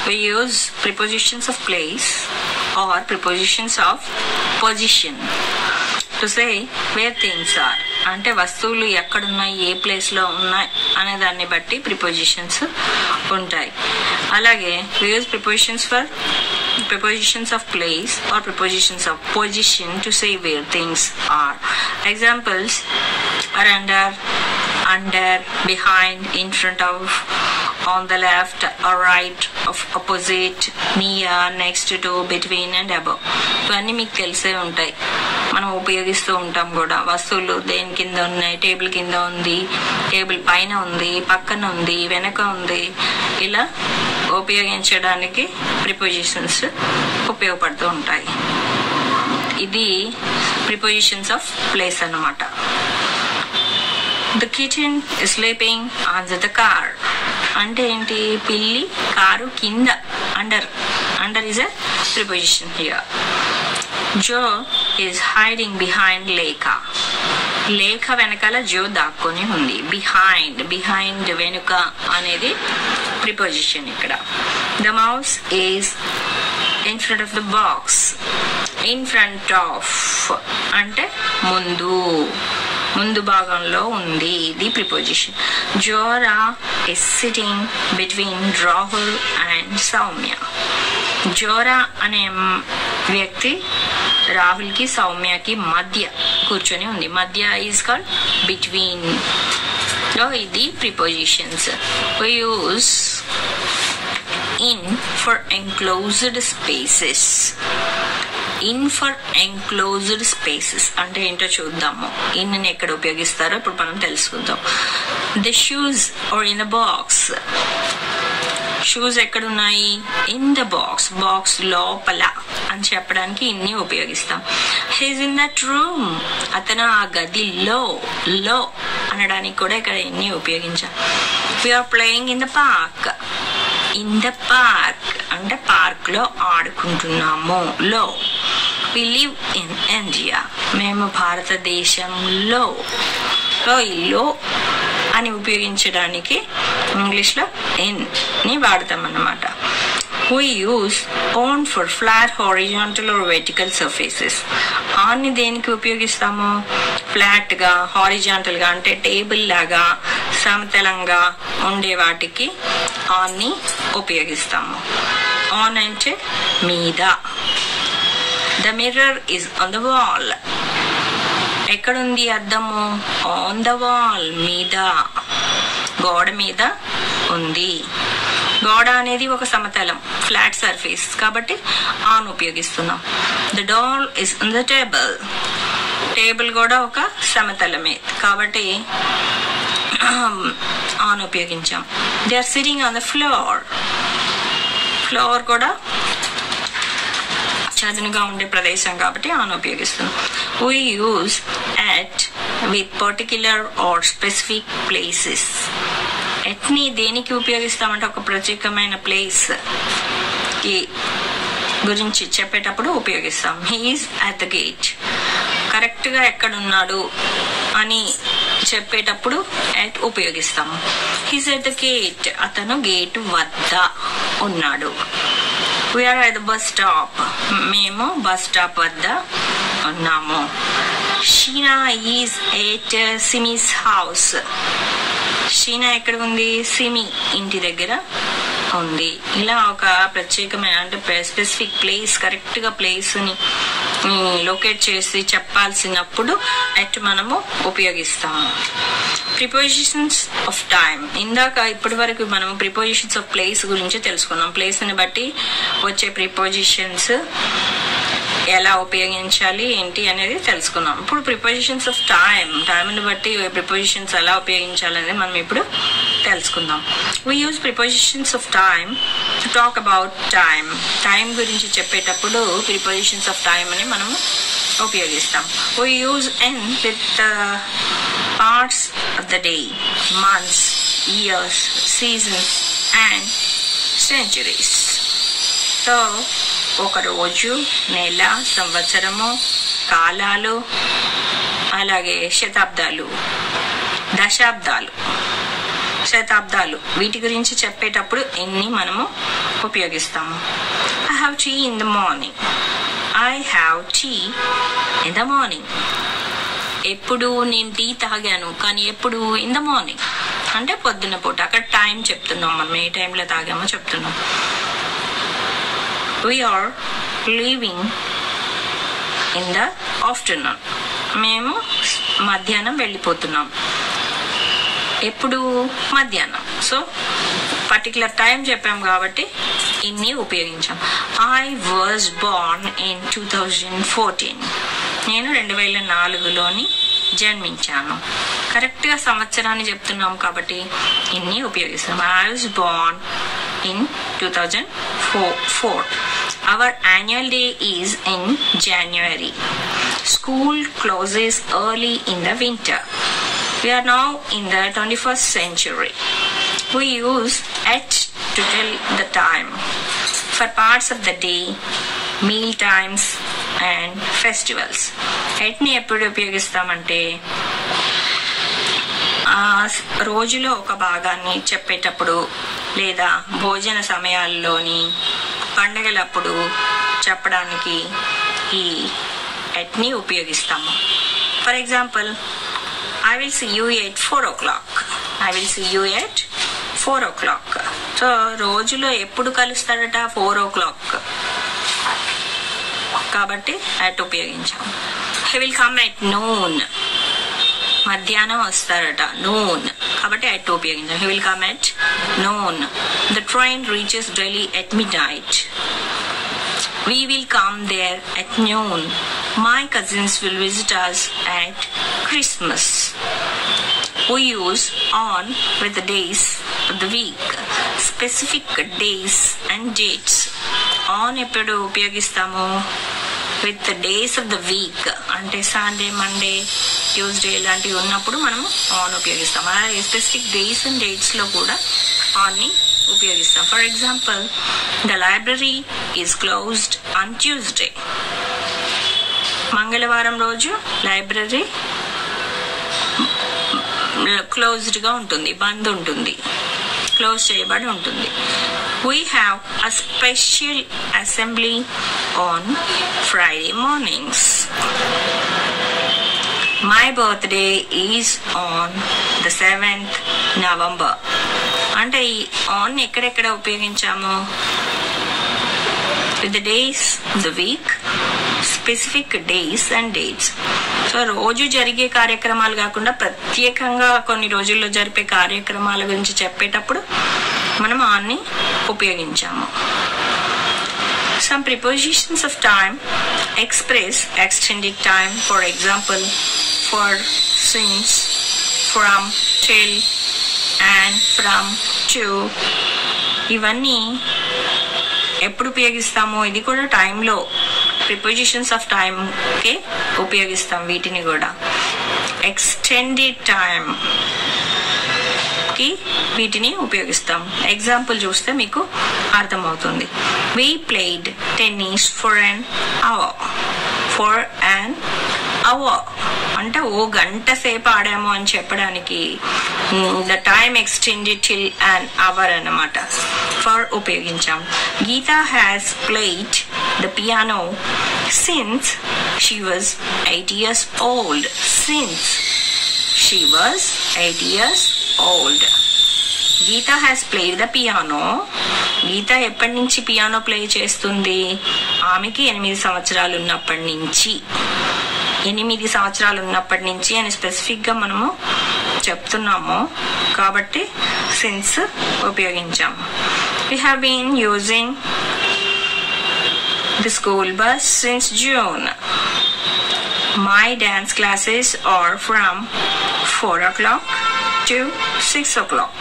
we use prepositions of place or prepositions of position to say where things are. అంటే వస్తువులు ఎక్కడున్నాయి, ఏ ప్లేస్లో ఉన్నాయి అనే దాన్ని బట్టి ప్రిపోజిషన్స్ ఉంటాయి. అలాగే we use prepositions of place or prepositions of position to say where things are. Examples are under, behind, in front of, on the left or right, of opposite, near, next to, between and above. ఇవన్నీ మీకు తెలిసే ఉంటాయి, మనం ఉపయోగిస్తూ ఉంటాం కూడా. వస్తువులు దేని కింద ఉన్నాయి, టేబుల్ కింద ఉంది, టేబుల్ పైన ఉంది, పక్కన ఉంది, వెనక ఉంది, ఇలా ఉపయోగించడానికి ప్రిపోజిషన్స్ ఉపయోగపడుతూ ఉంటాయి. ఇది ప్రిపోజిషన్స్ ఆఫ్ ప్లేస్ అన్నమాట. The kitten is sleeping under the car. అంటే ఏంటి, పిల్లి కారు కింద, under is a preposition here. Joe is hiding behind Lekha. లేఖ వెనకాల జో దాక్కొని ఉంది. బిహైండ్ వెనుక అనేది ప్రిపోజిషన్ ఇక్కడ. The mouse is in front of the box. In front of అంటే ముందు భాగంలో ఉంది, ఇది preposition. Zora is sitting between Rahul and Soumya. Zora అనే వ్యక్తి రాహుల్కి సౌమ్యకి మధ్య కూర్చొని ఉంది. మధ్య ఈజ్ కాల్డ్ బిట్వీన్. ఇది prepositions. we use in for enclosed spaces. In for enclosed spaces అంటే ఏంటో చూద్దాము. ఇన్ ని ఎక్కడ ఉపయోగిస్తారో ఇప్పుడు మనం తెలుసుకుందాం. The shoes are in the box. Shoes ఎక్కడున్నాయి, ఇన్ ద బాక్స్ లోపల అని చెప్పడానికి ఇన్ని ఉపయోగిస్తాం. హీస్ ఇన్ దట్ రూమ్, అతను ఆ గదిలో అనడానికి కూడా ఇక్కడ ఇన్ని ఉపయోగించాం. We are playing in the park. In the park అంటే పార్క్ లో ఆడుకుంటున్నాము. We live in India. మేము భారతదేశంలో. లో అని ఉపయోగించడానికి ఇంగ్లీష్లో ఇన్ ని వాడతాం అన్నమాట. We use on for flat, horizontal or vertical surfaces. on ని దేనికి ఉపయోగిస్తాము, ఫ్లాట్ గా, హారిజాంటల్ గా అంటే టేబుల్ లాగా సమతలంగా ఉండే వాటికి on ని ఉపయోగిస్తాము. on అంటే మీద. The mirror is on the wall. ఎక్కడుంది అద్దము, on the wall మీద, గోడ మీద ఉంది. గోడ అనేది ఒక సమతలం, ఫ్లాట్ సర్ఫేస్ కాబట్టి ఆన్ ఉపయోగిస్తున్నాం. The doll is on the table. Table కూడా ఒక సమతలమే కాబట్టి ఆన్ ఉపయోగించాం. They are sitting on the floor. Floor కూడా చదునుగా ఉండే ప్రదేశం కాబట్టి ఆన్ ఉపయోగిస్తున్నాం. We use at with particular or specific places. at ని దేనికి ఉపయోగిస్తామంటే ఒక ప్రత్యేకమైన ప్లేస్ కి గురించి చెప్పేటప్పుడు ఉపయోగిస్తాం. He is at the gate. Correct గా ఎక్కడున్నాడు అని చెప్పేటప్పుడు at ఉపయోగిస్తాము. He is at the gate. అతను గేట్ వద్ద ఉన్నాడు. We are at the bus stop. మేము బస్ స్టాప్ వద్ద ఉన్నాము. Sheena is at Simi's house. Sheena ఎక్కడ ఉంది, సిమి ఇంటి దగ్గర ఉంది. ఇలా ఒక ప్రత్యేకమైన అంటే స్పెసిఫిక్ ప్లేస్, కరెక్ట్ గా ప్లేస్ ని లొకేట్ చేసి చెప్పాల్సినప్పుడు అట్ మనము ఉపయోగిస్తాము. Prepositions of time. ఇందాక ఇప్పటి వరకు మనము ప్రిపోజిషన్స్ ఆఫ్ ప్లేస్ గురించి తెలుసుకున్నాం. ప్లేస్ ని బట్టి వచ్చే ప్రిపోజిషన్స్ ఎలా ఉపయోగించాలి ఏంటి అనేది తెలుసుకున్నాం. ఇప్పుడు ప్రిపోజిషన్స్ ఆఫ్ టైంని బట్టి ప్రిపోజిషన్స్ ఎలా ఉపయోగించాలనేది మనం ఇప్పుడు తెలుసుకుందాం. We use prepositions of time to talk about time. Time గురించి చెప్పేటప్పుడు ప్రిపోజిషన్స్ ఆఫ్ టైం అని మనం ఉపయోగిస్తాం. We use n with parts of the day, months, years, seasons and centuries. So ఒక రోజు, నెల, సంవత్సరము, కాలాలు, అలాగే శతాబ్దాలు, దశాబ్దాలు, శతాబ్దాలు వీటి గురించి చెప్పేటప్పుడు ఎన్ని మనము ఉపయోగిస్తాము. I have tea in the morning. I have tea in the morning. ఎప్పుడు నేను టీ తాగాను, కానీ ఎప్పుడు ఇన్ ద మార్నింగ్ అంటే పొద్దున్న పూట. అక్కడ టైం చెప్తున్నాం, మనం ఏ టైంలో తాగామో చెప్తున్నాం. We are leaving in the afternoon. మేము మధ్యాహ్నం వెళ్ళిపోతున్నాం. ఎప్పుడు మధ్యాహ్నం. సో పర్టికులర్ టైం చెప్పాం కాబట్టి ఇన్ని ఉపయోగించాం. I was born in 2014. నేను 2004లోని జన్మించాను. కరెక్ట్గా సంవత్సరాన్ని చెప్తున్నాం కాబట్టి ఇన్ని ఉపయోగిస్తాం. I was born in 2004. Our annual day is in January. School closes early in the winter. We are now in the 21st century. We use at to tell the time for parts of the day, meal times and festivals. ఎట్ని ఎప్పుడు ఉపయోగిస్తామంటే రోజులో ఒక భాగాన్ని చెప్పేటప్పుడు లేదా భోజన సమయాల్లోని పండగలప్పుడు చెప్పడానికి ఈ ఎట్ని ఉపయోగిస్తాము. For example, I will see you at 4 o'clock. I will see you at 4 o'clock. So రోజులో ఎప్పుడు కలుస్తాడట? 4 o'clock. కాబట్టి అట్ ఉపయోగించాం. He will come at noon. మధ్యాహ్నం వస్తాడట, noon. కాబట్టి అట్ ఉపయోగించాం. He will come at noon. The train reaches Delhi at midnight. We will come there at noon. My cousins will visit us at Christmas. We use on with the days of the week, specific days and dates. On ఎప్పుడు ఉపయోగిస్తాము? With days of the week అంటే Sunday, Monday, Tuesday ఇలాంటివి ఉన్నప్పుడు మనము on ఉపయోగిస్తాం. అలాగే specific days and డేట్స్లో కూడా ఆన్ని ఉపయోగిస్తాం. For example, the library is closed on Tuesday. మంగళవారం రోజు లైబ్రరీ క్లోజ్డ్గా ఉంటుంది, బంద్ ఉంటుంది, క్లోజ్ చేయబడి ఉంటుంది. We have a special assembly on Friday mornings. My birthday is on the 7th November. అంటే ఈ ఆన్ ఎక్కడెక్కడ ఉపయోగించాము? With the days of the week, specific days and dates. So రోజు జరిగే కార్యక్రమాలు కాకుండా ప్రత్యేకంగా కొన్ని రోజుల్లో జరిపే కార్యక్రమాల గురించి చెప్పేటప్పుడు మనం ఆన్ని ఉపయోగించాము. Some prepositions of time express extended time. For example, for, since, from, till and from, to. ఇవన్నీ ఎప్పుడు ఉపయోగిస్తాము? ఇది కూడా టైంలో ప్రిపోజిషన్స్ ఆఫ్ టైంకే ఉపయోగిస్తాం. వీటిని కూడా ఎక్స్టెండెడ్ టైం కి వీటిని ఉపయోగిస్తాం. ఎగ్జాంపుల్ చూస్తే మీకు అర్థమవుతుంది. We played tennis for an hour. For an hour అంటే ఓ గంట సేపు ఆడాము అని చెప్పడానికి the time extended till an hour అన్నమాట. ఫర్ ఉపయోగించాం. Geeta has played the piano since she was 8 years old. Since she was 8 years old. Geeta has played the piano. Geeta ఎప్పటి నుంచి పియానో ప్లే చేస్తుంది? ఆమెకి 8 సంవత్సరాలు ఉన్నప్పటి నుంచి. 8 సంవత్సరాలు ఉన్నప్పటి నుంచి అని స్పెసిఫిక్గా మనము చెప్తున్నాము కాబట్టి since ఉపయోగించాం. We have been using the school bus since June. My dance classes are from 4 o'clock to 6 o'clock.